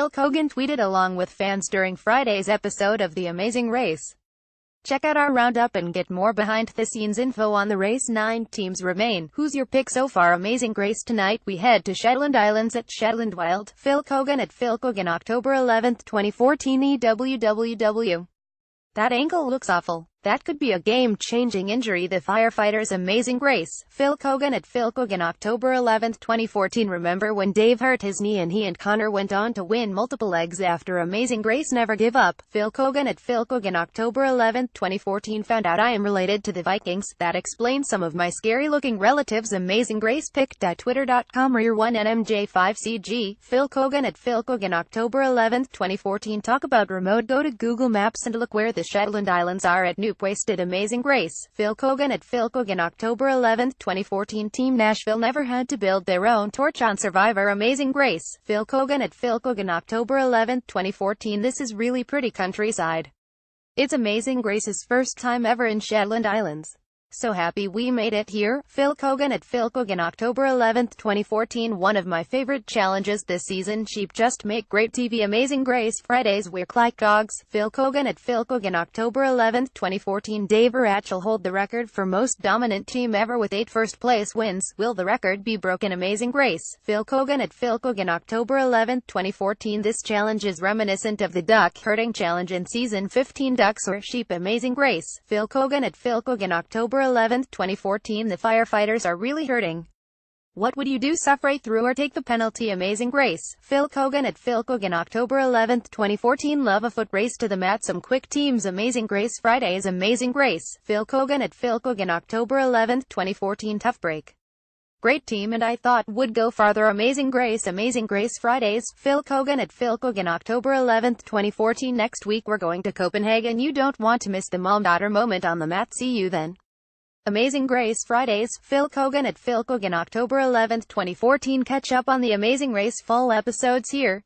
Phil Keoghan tweeted along with fans during Friday's episode of The Amazing Race. Check out our roundup and get more behind-the-scenes info on the race. 9 teams remain. Who's your pick so far? Amazing Grace. Tonight we head to Shetland Islands at Shetland Wild. Phil Keoghan at Phil Keoghan, October 11, 2014. EWWW. That ankle looks awful. That could be a game-changing injury. The firefighters. Amazing Grace. Phil Keoghan at Phil Keoghan, October 11, 2014. Remember when Dave hurt his knee and he and Connor went on to win multiple legs after Amazing Grace? Never give up. Phil Keoghan at Phil Keoghan, October 11, 2014. Found out I am related to the Vikings. That explains some of my scary-looking relatives. Amazing Grace. Pic.twitter.com Rear1NMJ5CG. Phil Keoghan at Phil Keoghan, October 11, 2014. Talk about remote. Go to Google Maps and look where the Shetland Islands are at Noop. Wasted. Amazing Grace. Phil Keoghan at Phil Keoghan, October 11, 2014. Team Nashville never had to build their own torch on Survivor. Amazing Grace. Phil Keoghan at Phil Keoghan, October 11, 2014. This is really pretty countryside. It's Amazing Grace's first time ever in Shetland Islands. So happy we made it here. Phil Keoghan at Phil Keoghan, October 11, 2014. One of my favorite challenges this season. Sheep just make great TV. Amazing Grace. Fridays work like dogs. Phil Keoghan at Phil Keoghan, October 11, 2014. Dave Rachel hold the record for most dominant team ever with 8 first-place wins. Will the record be broken? Amazing Grace. Phil Keoghan at Phil Keoghan, October 11, 2014. This challenge is reminiscent of the duck herding challenge in season 15. Ducks or sheep? Amazing Grace. Phil Keoghan at Phil Keoghan, October 11, 2014. The firefighters are really hurting. What would you do? Suffer through or take the penalty? Amazing Grace. Phil Keoghan at Phil Keoghan, October 11, 2014. Love a foot race to the mat. Some quick teams. Amazing Grace. Fridays. Amazing Grace. Phil Keoghan at Phil Keoghan, October 11, 2014. Tough break. Great team and I thought would go farther. Amazing Grace. Amazing Grace. Fridays. Phil Keoghan at Phil Keoghan, October 11, 2014. Next week we're going to Copenhagen. You don't want to miss the mom-daughter moment on the mat. See you then. Amazing Grace. Fridays. Phil Keoghan at Phil Keoghan, October 11, 2014. Catch up on the Amazing Race fall episodes here.